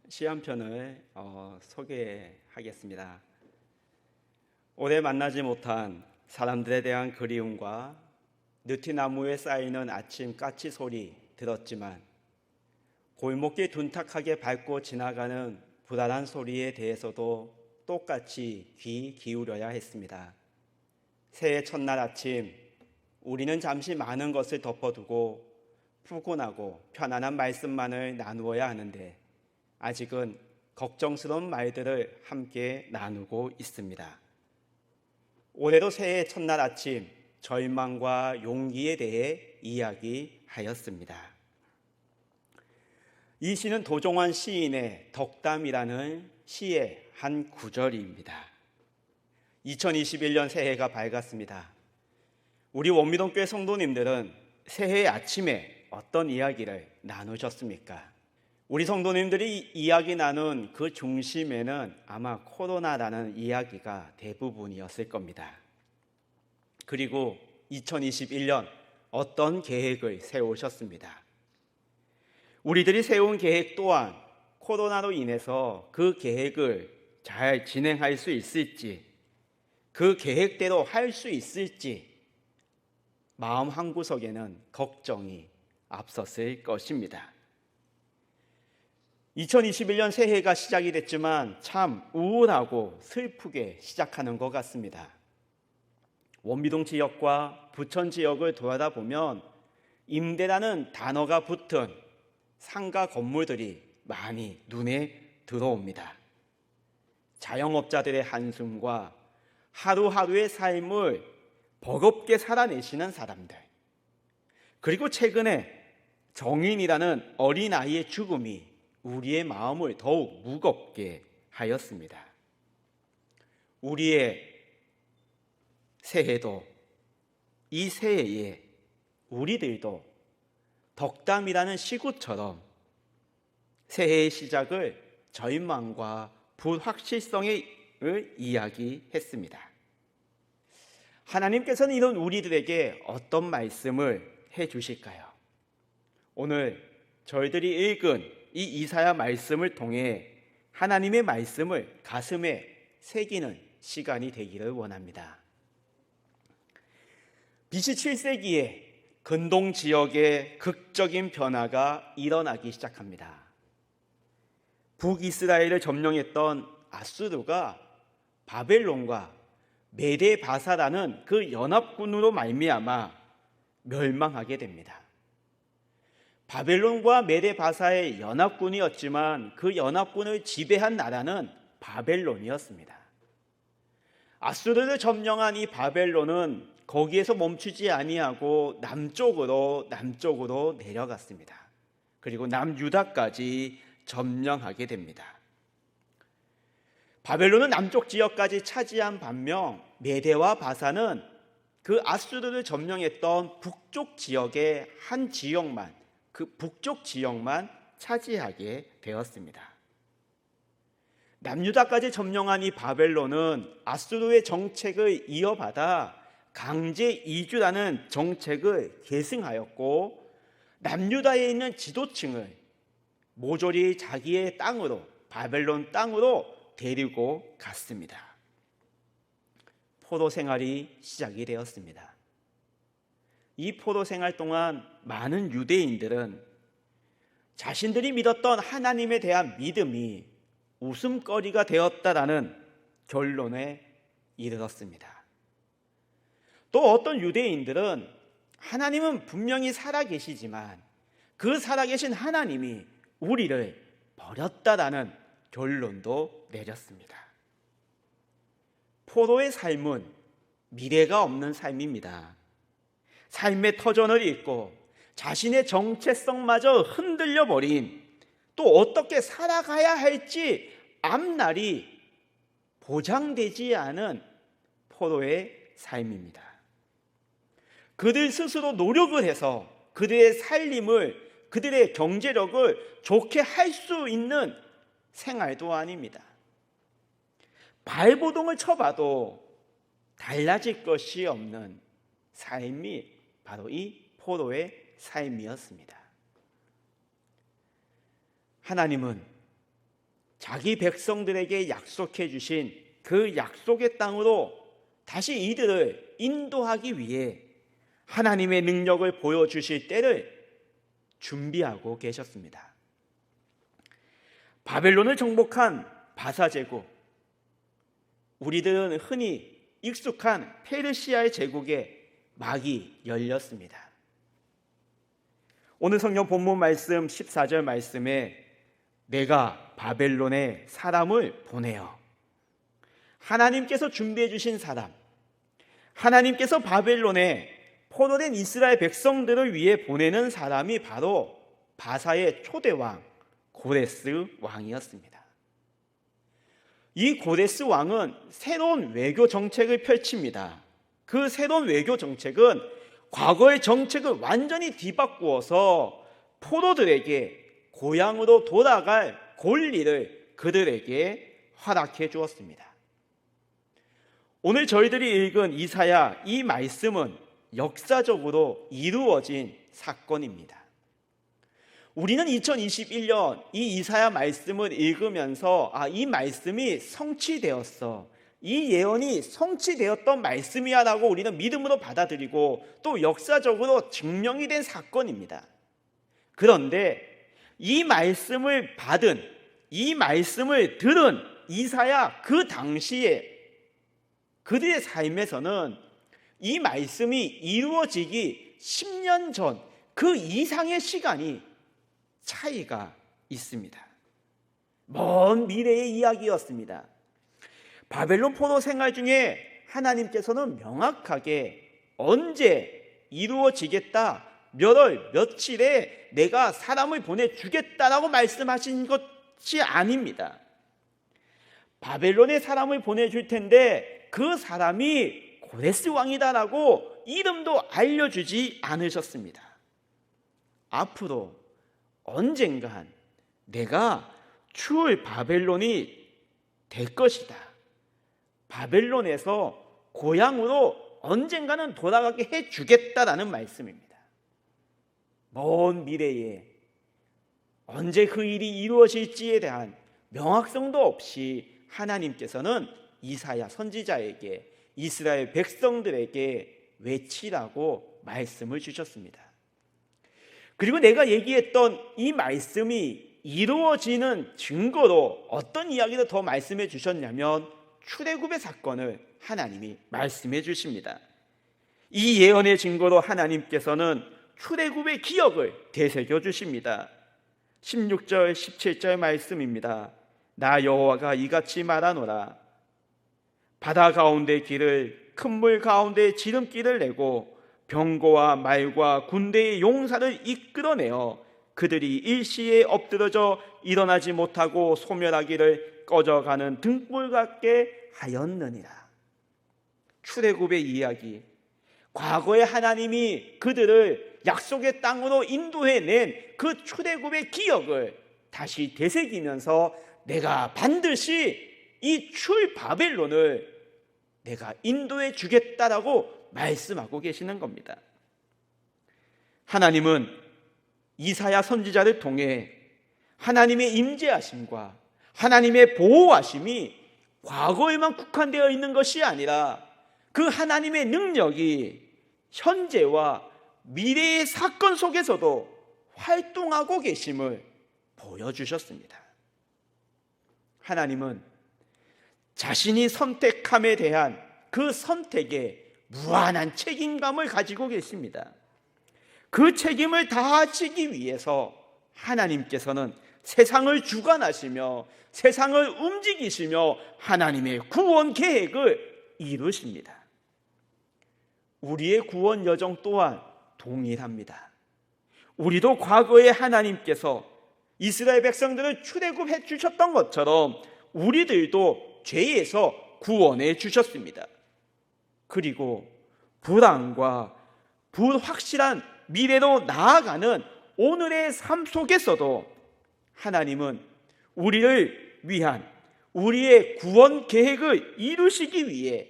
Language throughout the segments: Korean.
시 한 편을 소개하겠습니다. 오래 만나지 못한 사람들에 대한 그리움과 느티나무에 쌓이는 아침 까치 소리 들었지만 골목길 둔탁하게 밟고 지나가는 불안한 소리에 대해서도 똑같이 귀 기울여야 했습니다. 새해 첫날 아침 우리는 잠시 많은 것을 덮어두고 푸근하고 편안한 말씀만을 나누어야 하는데 아직은 걱정스러운 말들을 함께 나누고 있습니다. 올해도 새해 첫날 아침 절망과 용기에 대해 이야기하였습니다. 이 시는 도종환 시인의 덕담이라는 시의 한 구절입니다. 2021년 새해가 밝았습니다. 우리 원미동교회 성도님들은 새해 아침에 어떤 이야기를 나누셨습니까? 우리 성도님들이 이야기 나눈 그 중심에는 아마 코로나라는 이야기가 대부분이었을 겁니다. 그리고 2021년 어떤 계획을 세우셨습니다. 우리들이 세운 계획 또한 코로나로 인해서 그 계획을 잘 진행할 수 있을지, 그 계획대로 할 수 있을지 마음 한구석에는 걱정이 앞섰을 것입니다. 2021년 새해가 시작이 됐지만 참 우울하고 슬프게 시작하는 것 같습니다. 원미동 지역과 부천 지역을 돌아다 보면 임대라는 단어가 붙은 상가 건물들이 많이 눈에 들어옵니다. 자영업자들의 한숨과 하루하루의 삶을 버겁게 살아내시는 사람들, 그리고 최근에 정인이라는 어린아이의 죽음이 우리의 마음을 더욱 무겁게 하였습니다. 우리의 새해도, 이 새해에 우리들도 덕담이라는 시구처럼 새해의 시작을 절망과 불확실성을 이야기했습니다. 하나님께서는 이런 우리들에게 어떤 말씀을 해주실까요? 오늘 저희들이 읽은 이 이사야 말씀을 통해 하나님의 말씀을 가슴에 새기는 시간이 되기를 원합니다. BC 7세기에 근동 지역에 극적인 변화가 일어나기 시작합니다. 북이스라엘을 점령했던 아수르가 바벨론과 메데바사라는 그 연합군으로 말미암아 멸망하게 됩니다. 바벨론과 메데바사의 연합군이었지만 그 연합군을 지배한 나라는 바벨론이었습니다. 아수르를 점령한 이 바벨론은 거기에서 멈추지 아니하고 남쪽으로 내려갔습니다. 그리고 남유다까지 점령하게 됩니다. 바벨론은 남쪽 지역까지 차지한 반면 메데와 바사는 그 아수르를 점령했던 북쪽 지역의 한 지역만, 그 북쪽 지역만 차지하게 되었습니다. 남유다까지 점령한 이 바벨론은 아수르의 정책을 이어받아 강제 이주라는 정책을 계승하였고 남유다에 있는 지도층을 모조리 자기의 땅으로, 바벨론 땅으로 데리고 갔습니다. 포로 생활이 시작이 되었습니다. 이 포로 생활 동안 많은 유대인들은 자신들이 믿었던 하나님에 대한 믿음이 웃음거리가 되었다라는 결론에 이르렀습니다. 또 어떤 유대인들은 하나님은 분명히 살아계시지만 그 살아계신 하나님이 우리를 버렸다라는 결론도 내렸습니다. 포로의 삶은 미래가 없는 삶입니다. 삶의 터전을 잃고 자신의 정체성마저 흔들려버린, 또 어떻게 살아가야 할지 앞날이 보장되지 않은 포로의 삶입니다. 그들 스스로 노력을 해서 그들의 살림을, 그들의 경제력을 좋게 할 수 있는 생활도 아닙니다. 발버둥을 쳐봐도 달라질 것이 없는 삶이 바로 이 포로의 삶이었습니다. 하나님은 자기 백성들에게 약속해 주신 그 약속의 땅으로 다시 이들을 인도하기 위해 하나님의 능력을 보여주실 때를 준비하고 계셨습니다. 바벨론을 정복한 바사 제국, 우리들은 흔히 익숙한 페르시아의 제국에 막이 열렸습니다. 오늘 성경 본문 말씀 14절 말씀에 내가 바벨론에 사람을 보내어, 하나님께서 준비해 주신 사람, 하나님께서 바벨론에 포로된 이스라엘 백성들을 위해 보내는 사람이 바로 바사의 초대왕 고레스 왕이었습니다. 이 고레스 왕은 새로운 외교 정책을 펼칩니다. 그 새로운 외교 정책은 과거의 정책을 완전히 뒤바꾸어서 포로들에게 고향으로 돌아갈 권리를 그들에게 허락해 주었습니다. 오늘 저희들이 읽은 이사야 이 말씀은 역사적으로 이루어진 사건입니다. 우리는 2021년 이 이사야 말씀을 읽으면서 이 말씀이 성취되었어, 이 예언이 성취되었던 말씀이야 라고 우리는 믿음으로 받아들이고 또 역사적으로 증명이 된 사건입니다. 그런데 이 말씀을 받은, 이 말씀을 들은 이사야 그 당시에 그들의 삶에서는 이 말씀이 이루어지기 10년 전 그 이상의 시간이 차이가 있습니다. 먼 미래의 이야기였습니다. 바벨론 포로 생활 중에 하나님께서는 명확하게 언제 이루어지겠다, 몇 월 며칠에 내가 사람을 보내주겠다라고 말씀하신 것이 아닙니다. 바벨론에 사람을 보내줄 텐데 그 사람이 고레스 왕이다라고 이름도 알려주지 않으셨습니다. 앞으로 언젠간 내가 추울 바벨론이 될 것이다, 바벨론에서 고향으로 언젠가는 돌아가게 해주겠다라는 말씀입니다. 먼 미래에 언제 그 일이 이루어질지에 대한 명확성도 없이 하나님께서는 이사야 선지자에게, 이스라엘 백성들에게 외치라고 말씀을 주셨습니다. 그리고 내가 얘기했던 이 말씀이 이루어지는 증거로 어떤 이야기를 더 말씀해 주셨냐면 출애굽의 사건을 하나님이 말씀해 주십니다. 이 예언의 증거로 하나님께서는 출애굽의 기억을 되새겨 주십니다. 16절 17절 말씀입니다. 나 여호와가 이같이 말하노라. 바다 가운데 길을, 큰 물 가운데 지름길을 내고 병거와 말과 군대의 용사를 이끌어내어 그들이 일시에 엎드러져 일어나지 못하고 소멸하기를 꺼져가는 등불 같게 하였느니라. 출애굽의 이야기, 과거에 하나님이 그들을 약속의 땅으로 인도해낸 그 출애굽의 기억을 다시 되새기면서 내가 반드시 이 출 바벨론을 내가 인도해 주겠다라고 말씀하고 계시는 겁니다. 하나님은 이사야 선지자를 통해 하나님의 임재하심과 하나님의 보호하심이 과거에만 국한되어 있는 것이 아니라 그 하나님의 능력이 현재와 미래의 사건 속에서도 활동하고 계심을 보여주셨습니다. 하나님은 자신이 선택함에 대한 그 선택에 무한한 책임감을 가지고 계십니다. 그 책임을 다하시기 위해서 하나님께서는 세상을 주관하시며 세상을 움직이시며 하나님의 구원 계획을 이루십니다. 우리의 구원 여정 또한 동일합니다. 우리도 과거에 하나님께서 이스라엘 백성들을 출애굽해 주셨던 것처럼 우리들도 죄에서 구원해 주셨습니다. 그리고 불안과 불확실한 미래로 나아가는 오늘의 삶 속에서도 하나님은 우리를 위한 우리의 구원 계획을 이루시기 위해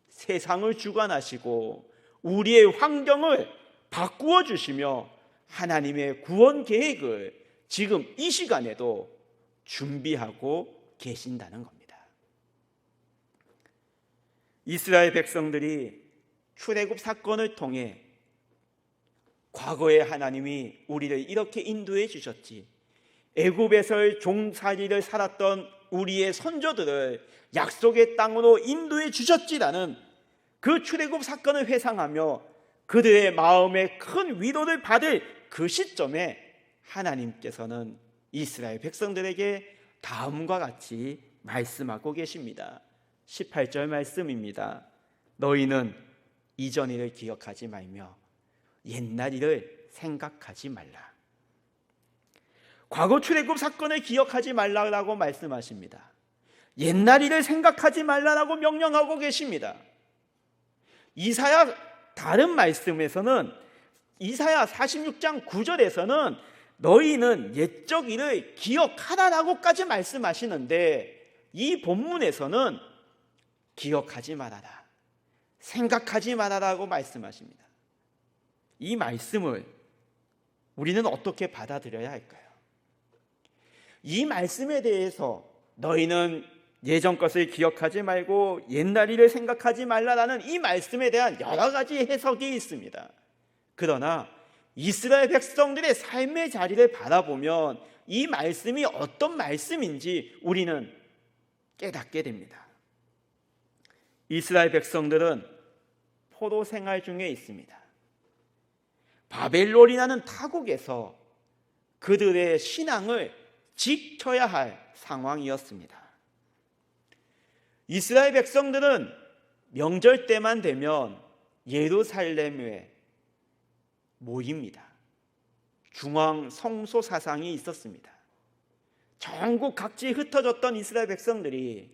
세상을 주관하시고 우리의 환경을 바꾸어 주시며 하나님의 구원 계획을 지금 이 시간에도 준비하고 계신다는 겁니다. 이스라엘 백성들이 출애굽 사건을 통해 과거에 하나님이 우리를 이렇게 인도해 주셨지, 애굽에서의 종살이를 살았던 우리의 선조들을 약속의 땅으로 인도해 주셨지라는 그 출애굽 사건을 회상하며 그들의 마음에 큰 위로를 받을 그 시점에 하나님께서는 이스라엘 백성들에게 다음과 같이 말씀하고 계십니다. 18절 말씀입니다. 너희는 이전 일을 기억하지 말며 옛날 일을 생각하지 말라. 과거 출애굽 사건을 기억하지 말라고 말씀하십니다. 옛날 일을 생각하지 말라고 명령하고 계십니다. 이사야 다른 말씀에서는 이사야 46장 9절에서는 너희는 옛적 일을 기억하라라고까지 말씀하시는데, 이 본문에서는 기억하지 말아라, 생각하지 말아라고 말씀하십니다. 이 말씀을 우리는 어떻게 받아들여야 할까요? 이 말씀에 대해서 너희는 예전 것을 기억하지 말고 옛날 일을 생각하지 말라라는 이 말씀에 대한 여러 가지 해석이 있습니다. 그러나 이스라엘 백성들의 삶의 자리를 바라보면 이 말씀이 어떤 말씀인지 우리는 깨닫게 됩니다. 이스라엘 백성들은 포로 생활 중에 있습니다. 바벨론이라는 타국에서 그들의 신앙을 지켜야 할 상황이었습니다. 이스라엘 백성들은 명절 때만 되면 예루살렘에 모입니다. 중앙 성소 사상이 있었습니다. 전국 각지에 흩어졌던 이스라엘 백성들이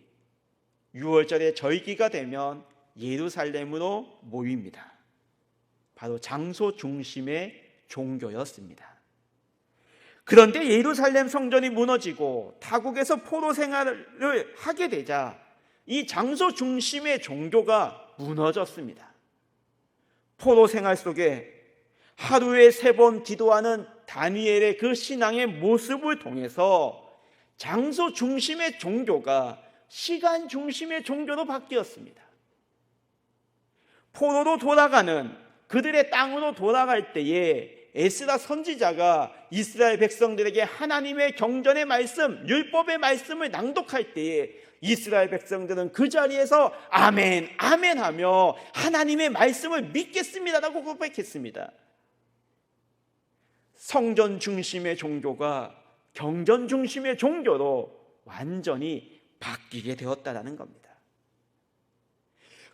6월절에 절기가 되면 예루살렘으로 모입니다. 바로 장소 중심의 종교였습니다. 그런데 예루살렘 성전이 무너지고 타국에서 포로 생활을 하게 되자 이 장소 중심의 종교가 무너졌습니다. 포로 생활 속에 하루에 3번 기도하는 다니엘의 그 신앙의 모습을 통해서 장소 중심의 종교가 시간 중심의 종교로 바뀌었습니다. 포로로 돌아가는 그들의 땅으로 돌아갈 때에 에스라 선지자가 이스라엘 백성들에게 하나님의 경전의 말씀, 율법의 말씀을 낭독할 때에 이스라엘 백성들은 그 자리에서 아멘, 아멘 하며 하나님의 말씀을 믿겠습니다라고 고백했습니다. 성전 중심의 종교가 경전 중심의 종교로 완전히 바뀌게 되었다는 겁니다.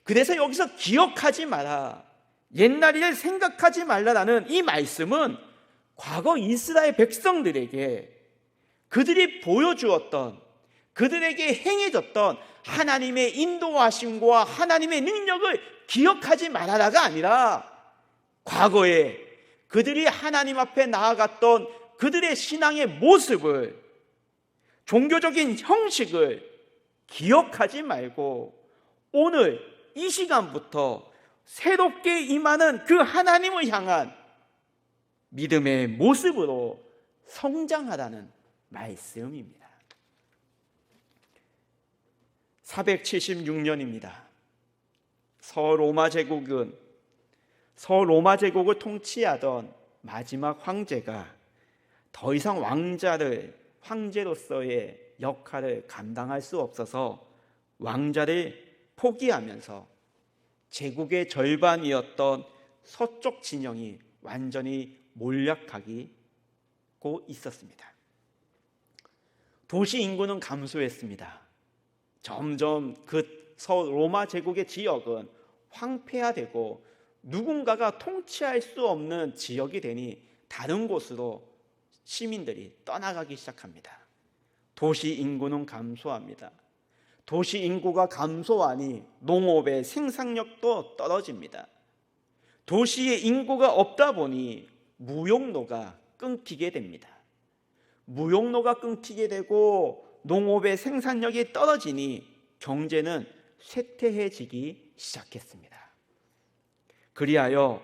그래서 여기서 기억하지 마라, 옛날 일을 생각하지 말라라는 이 말씀은 과거 이스라엘 백성들에게 그들이 보여주었던, 그들에게 행해졌던 하나님의 인도하심과 하나님의 능력을 기억하지 말아라가 아니라 과거에 그들이 하나님 앞에 나아갔던 그들의 신앙의 모습을, 종교적인 형식을 기억하지 말고 오늘 이 시간부터 새롭게 임하는 그 하나님을 향한 믿음의 모습으로 성장하라는 말씀입니다. 476년입니다. 서로마 제국을 통치하던 마지막 황제가 더 이상 황제로서의 역할을 감당할 수 없어서 왕자를 포기하면서 제국의 절반이었던 서쪽 진영이 완전히 몰락하고 있었습니다. 도시 인구는 감소했습니다. 점점 그 서로마 제국의 지역은 황폐화되고 누군가가 통치할 수 없는 지역이 되니 다른 곳으로 시민들이 떠나가기 시작합니다. 도시 인구는 감소합니다. 도시 인구가 감소하니 농업의 생산력도 떨어집니다. 도시에 인구가 없다 보니 무역로가 끊기게 됩니다. 무역로가 끊기게 되고 농업의 생산력이 떨어지니 경제는 쇠퇴해지기 시작했습니다. 그리하여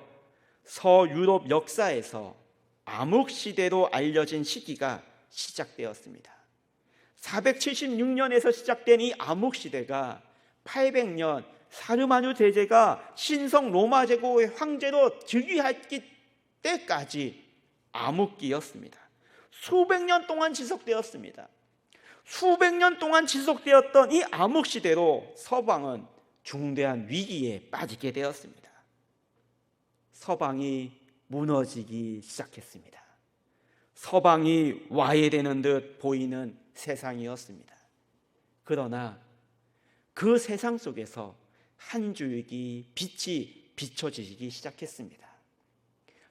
서유럽 역사에서 암흑시대로 알려진 시기가 시작되었습니다. 476년에서 시작된 이 암흑시대가 800년 사르마뉴 대제가 신성 로마 제국의 황제로 즉위했기 때까지 암흑기였습니다. 수백 년 동안 지속되었습니다. 수백 년 동안 지속되었던 이 암흑시대로 서방은 중대한 위기에 빠지게 되었습니다. 서방이 무너지기 시작했습니다. 서방이 와해되는 듯 보이는 세상이었습니다. 그러나 그 세상 속에서 한 줄기 빛이 비춰지기 시작했습니다.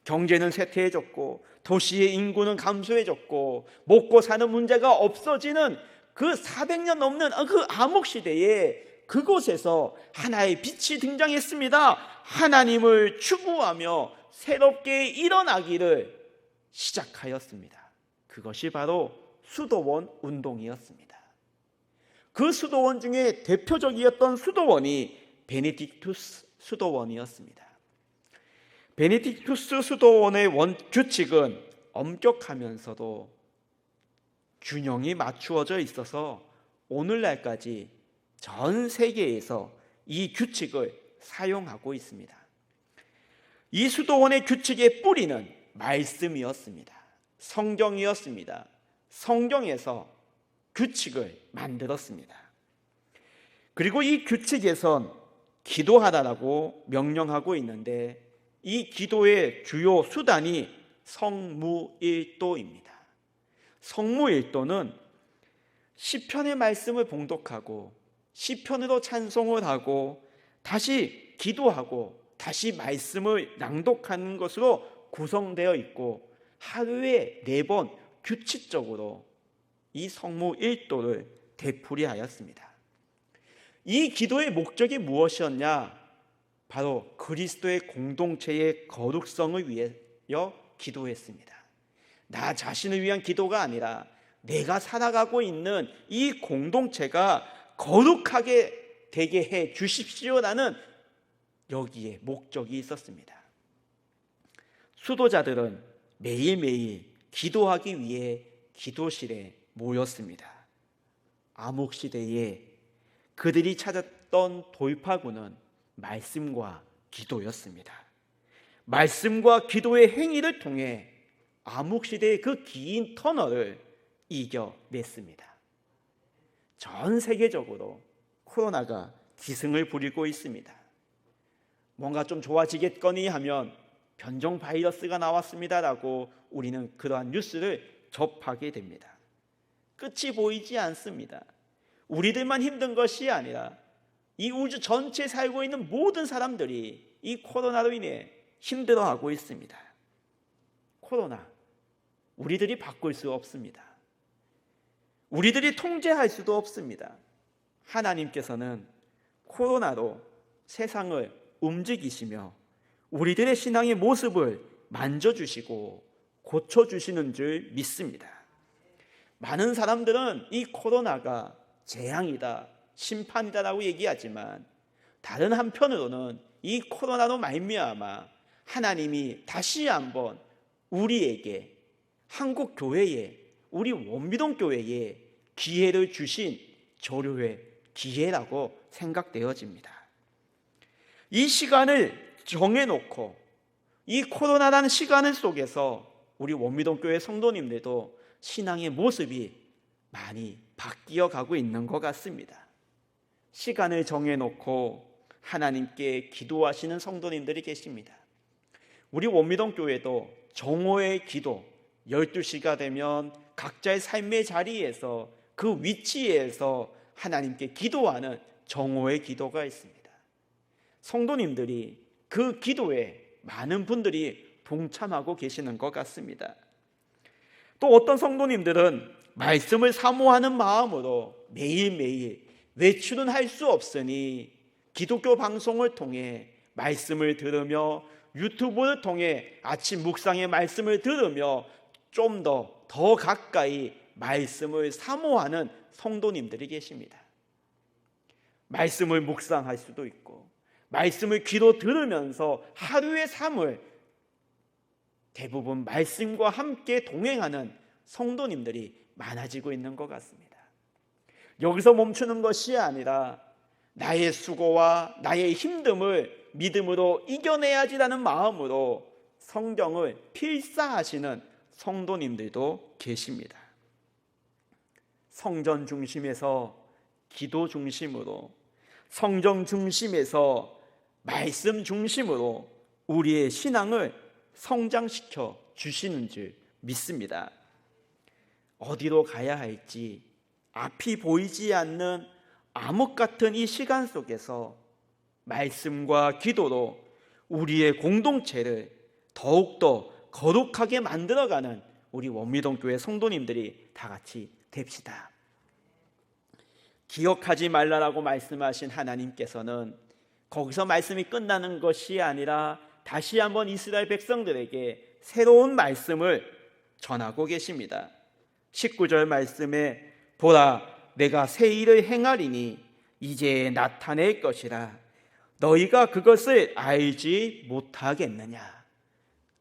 경제는 쇠퇴해졌고 도시의 인구는 감소해졌고 먹고 사는 문제가 없어지는 그 400년 넘는 그 암흑시대에 그곳에서 하나의 빛이 등장했습니다. 하나님을 추구하며 새롭게 일어나기를 시작하였습니다. 그것이 바로 수도원 운동이었습니다. 그 수도원 중에 대표적이었던 수도원이 베네딕투스 수도원이었습니다. 베네딕투스 수도원의 규칙은 엄격하면서도 균형이 맞추어져 있어서 오늘날까지 전 세계에서 이 규칙을 사용하고 있습니다. 이 수도원의 규칙의 뿌리는 말씀이었습니다. 성경이었습니다. 성경에서 규칙을 만들었습니다. 그리고 이 규칙에선 기도하라라고 명령하고 있는데 이 기도의 주요 수단이 성무일도입니다. 성무일도는 시편의 말씀을 봉독하고 시편으로 찬송을 하고 다시 기도하고 다시 말씀을 낭독하는 것으로 구성되어 있고 하루에 4번 규칙적으로 이 성무일도를 되풀이하였습니다. 이 기도의 목적이 무엇이었냐? 바로 그리스도의 공동체의 거룩성을 위하여 기도했습니다. 나 자신을 위한 기도가 아니라 내가 살아가고 있는 이 공동체가 거룩하게 되게 해 주십시오라는 여기에 목적이 있었습니다. 수도자들은 매일매일 기도하기 위해 기도실에 모였습니다. 암흑시대에 그들이 찾았던 돌파구는 말씀과 기도였습니다. 말씀과 기도의 행위를 통해 암흑시대의 그 긴 터널을 이겨냈습니다. 전 세계적으로 코로나가 기승을 부리고 있습니다. 뭔가 좀 좋아지겠거니 하면 변종 바이러스가 나왔습니다라고 우리는 그러한 뉴스를 접하게 됩니다. 끝이 보이지 않습니다. 우리들만 힘든 것이 아니라 이 우주 전체에 살고 있는 모든 사람들이 이 코로나로 인해 힘들어하고 있습니다. 코로나, 우리들이 바꿀 수 없습니다. 우리들이 통제할 수도 없습니다. 하나님께서는 코로나로 세상을 움직이시며 우리들의 신앙의 모습을 만져주시고 고쳐주시는 줄 믿습니다. 많은 사람들은 이 코로나가 재앙이다, 심판이다라고 얘기하지만 다른 한편으로는 이 코로나로 말미암아 하나님이 다시 한번 우리에게 한국 교회에 우리 원미동 교회에 기회를 주신 조류의 기회라고 생각되어집니다. 이 시간을 정해놓고 이 코로나라는 시간을 속에서 우리 원미동 교회 성도님들도 신앙의 모습이 많이 바뀌어 가고 있는 것 같습니다. 시간을 정해놓고 하나님께 기도하시는 성도님들이 계십니다. 우리 원미동 교회도 정오의 기도 12시가 되면 각자의 삶의 자리에서 그 위치에서 하나님께 기도하는 정오의 기도가 있습니다. 성도님들이 그 기도에 많은 분들이 동참하고 계시는 것 같습니다. 또 어떤 성도님들은 말씀을 사모하는 마음으로 매일매일 외출은 할 수 없으니 기독교 방송을 통해 말씀을 들으며 유튜브를 통해 아침 묵상의 말씀을 들으며 좀 더 가까이 말씀을 사모하는 성도님들이 계십니다. 말씀을 묵상할 수도 있고 말씀을 귀로 들으면서 하루의 삶을 대부분 말씀과 함께 동행하는 성도님들이 많아지고 있는 것 같습니다. 여기서 멈추는 것이 아니라 나의 수고와 나의 힘듦을 믿음으로 이겨내야지라는 마음으로 성경을 필사하시는 성도님들도 계십니다. 성전 중심에서 기도 중심으로, 성경 중심에서 말씀 중심으로 우리의 신앙을 성장시켜 주시는 줄 믿습니다. 어디로 가야 할지 앞이 보이지 않는 암흑 같은 이 시간 속에서 말씀과 기도로 우리의 공동체를 더욱더 거룩하게 만들어가는 우리 원미동교회 성도님들이 다 같이 됩시다. 기억하지 말라라고 말씀하신 하나님께서는 거기서 말씀이 끝나는 것이 아니라 다시 한번 이스라엘 백성들에게 새로운 말씀을 전하고 계십니다. 19절 말씀에 보라 내가 새 일을 행하리니 이제 나타낼 것이라 너희가 그것을 알지 못하겠느냐.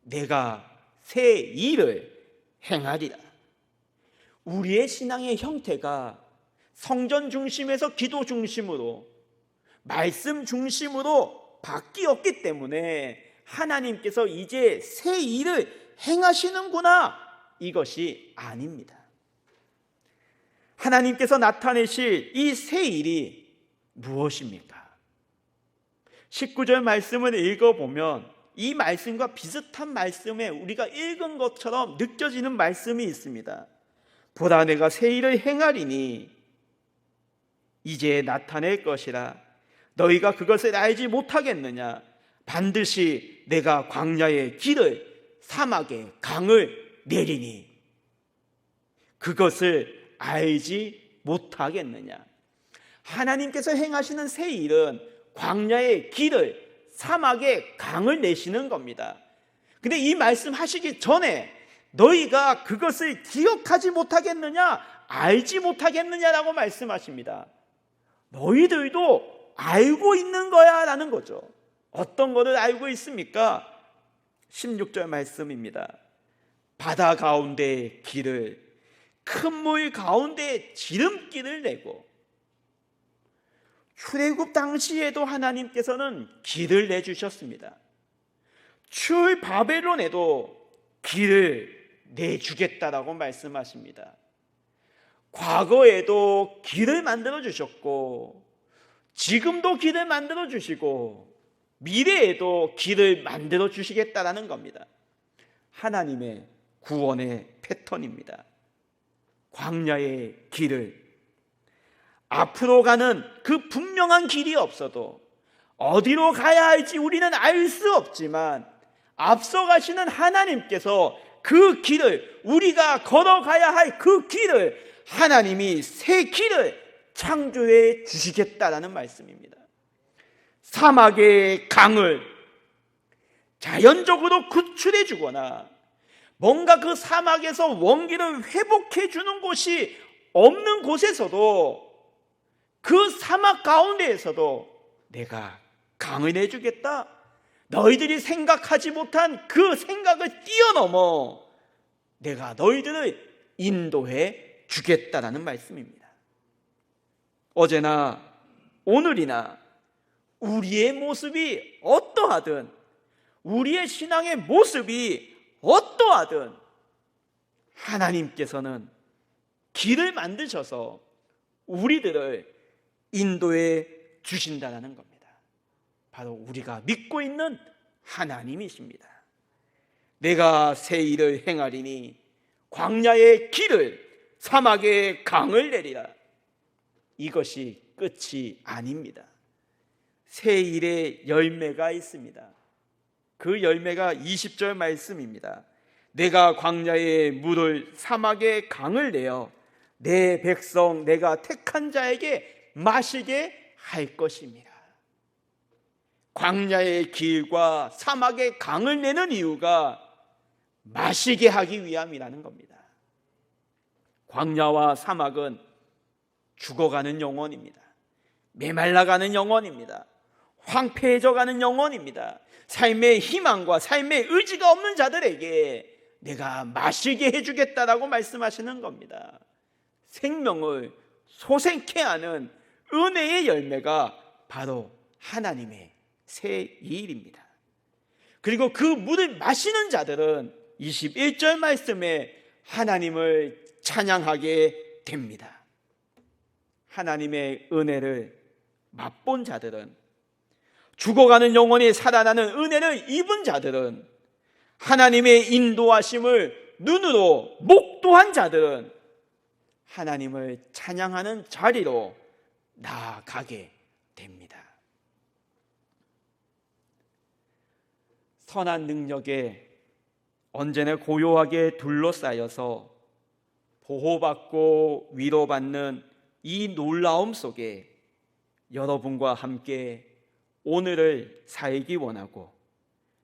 내가 새 일을 행하리라. 우리의 신앙의 형태가 성전 중심에서 기도 중심으로 말씀 중심으로 바뀌었기 때문에 하나님께서 이제 새 일을 행하시는구나, 이것이 아닙니다. 하나님께서 나타내실 이 새 일이 무엇입니까? 19절 말씀을 읽어보면 이 말씀과 비슷한 말씀에 우리가 읽은 것처럼 느껴지는 말씀이 있습니다. 보라 내가 새 일을 행하리니 이제 나타낼 것이라 너희가 그것을 알지 못하겠느냐. 반드시 내가 광야의 길을 사막의 강을 내리니 그것을 알지 못하겠느냐. 하나님께서 행하시는 새 일은 광야의 길을 사막의 강을 내시는 겁니다. 근데 이 말씀 하시기 전에 너희가 그것을 기억하지 못하겠느냐, 알지 못하겠느냐라고 말씀하십니다. 너희들도 알고 있는 거야 라는 거죠. 어떤 것을 알고 있습니까? 16절 말씀입니다. 바다 가운데 길을, 큰 물 가운데 지름길을 내고, 출애굽 당시에도 하나님께서는 길을 내주셨습니다. 출 바벨론에도 길을 내주겠다라고 말씀하십니다. 과거에도 길을 만들어 주셨고 지금도 길을 만들어 주시고 미래에도 길을 만들어 주시겠다라는 겁니다. 하나님의 구원의 패턴입니다. 광야의 길을, 앞으로 가는 그 분명한 길이 없어도 어디로 가야 할지 우리는 알 수 없지만 앞서 가시는 하나님께서 그 길을, 우리가 걸어가야 할 그 길을 하나님이 새 길을 창조해 주시겠다라는 말씀입니다. 사막의 강을 자연적으로 구출해 주거나 뭔가 그 사막에서 원기를 회복해 주는 곳이 없는 곳에서도, 그 사막 가운데에서도 내가 강을 내주겠다. 너희들이 생각하지 못한 그 생각을 뛰어넘어 내가 너희들을 인도해 주겠다라는 말씀입니다. 어제나 오늘이나 우리의 모습이 어떠하든, 우리의 신앙의 모습이 어떠하든 하나님께서는 길을 만드셔서 우리들을 인도해 주신다는 겁니다. 바로 우리가 믿고 있는 하나님이십니다. 내가 새 일을 행하리니 광야의 길을, 사막의 강을 내리라. 이것이 끝이 아닙니다. 새 일의 열매가 있습니다. 그 열매가 20절 말씀입니다. 내가 광야의 물을, 사막의 강을 내어 내 백성 내가 택한 자에게 마시게 할 것입니다. 광야의 길과 사막의 강을 내는 이유가 마시게 하기 위함이라는 겁니다. 광야와 사막은 죽어가는 영혼입니다. 메말라가는 영혼입니다. 황폐해져가는 영혼입니다. 삶의 희망과 삶의 의지가 없는 자들에게 내가 마시게 해주겠다라고 말씀하시는 겁니다. 생명을 소생케 하는 은혜의 열매가 바로 하나님의 새 일입니다. 그리고 그 물을 마시는 자들은 21절 말씀에 하나님을 찬양하게 됩니다. 하나님의 은혜를 맛본 자들은, 죽어가는 영혼이 살아나는 은혜를 입은 자들은, 하나님의 인도하심을 눈으로 목도한 자들은 하나님을 찬양하는 자리로 나아가게 됩니다. 선한 능력에 언제나 고요하게 둘러싸여서 보호받고 위로받는 이 놀라움 속에 여러분과 함께 오늘을 살기 원하고,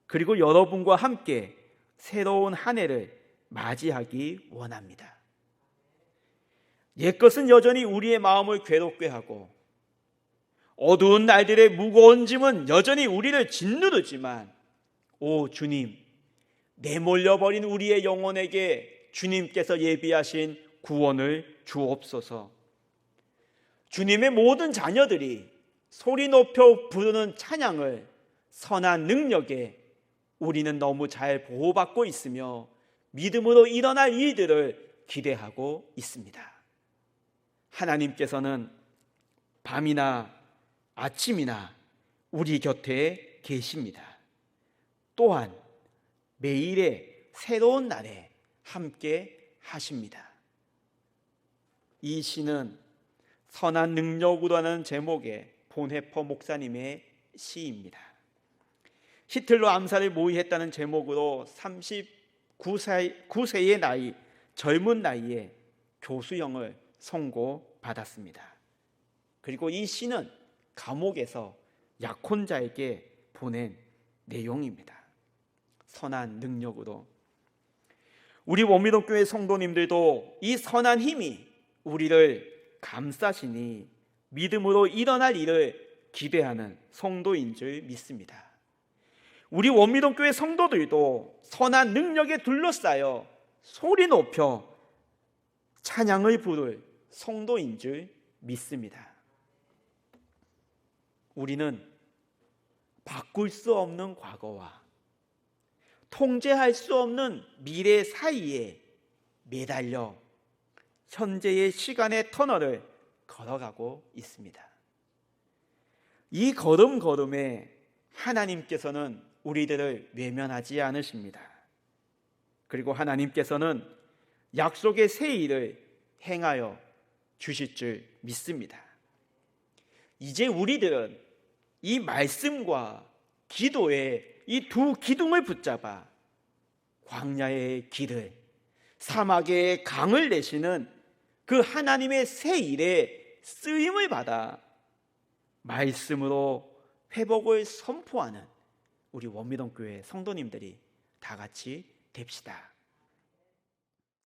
그리고 여러분과 함께 새로운 한 해를 맞이하기 원합니다. 옛것은 여전히 우리의 마음을 괴롭게 하고, 어두운 날들의 무거운 짐은 여전히 우리를 짓누르지만, 오 주님, 내몰려버린 우리의 영혼에게 주님께서 예비하신 구원을 주옵소서. 주님의 모든 자녀들이 소리 높여 부르는 찬양을 선한 능력에 우리는 너무 잘 보호받고 있으며 믿음으로 일어날 일들을 기대하고 있습니다. 하나님께서는 밤이나 아침이나 우리 곁에 계십니다. 또한 매일의 새로운 날에 함께 하십니다. 이 시는 선한 능력으로라는 제목의 본해퍼 목사님의 시입니다. 히틀러 암살을 모의했다는 제목으로 39세의 나이, 젊은 나이에 교수형을 선고받았습니다. 그리고 이 시는 감옥에서 약혼자에게 보낸 내용입니다. 선한 능력으로. 우리 원미동교회 성도님들도 이 선한 힘이 우리를 감싸시니 믿음으로 일어날 일을 기대하는 성도인 줄 믿습니다. 우리 원미동교회 성도들도 선한 능력에 둘러싸여 소리 높여 찬양을 부를 성도인 줄 믿습니다. 우리는 바꿀 수 없는 과거와 통제할 수 없는 미래 사이에 매달려 현재의 시간의 터널을 걸어가고 있습니다. 이 걸음걸음에 하나님께서는 우리들을 외면하지 않으십니다. 그리고 하나님께서는 약속의 새 일을 행하여 주실 줄 믿습니다. 이제 우리들은 이 말씀과 기도의 이 두 기둥을 붙잡아 광야의 길을, 사막의 강을 내시는 그 하나님의 새 일에 쓰임을 받아 말씀으로 회복을 선포하는 우리 원미동교회 성도님들이 다 같이 됩시다.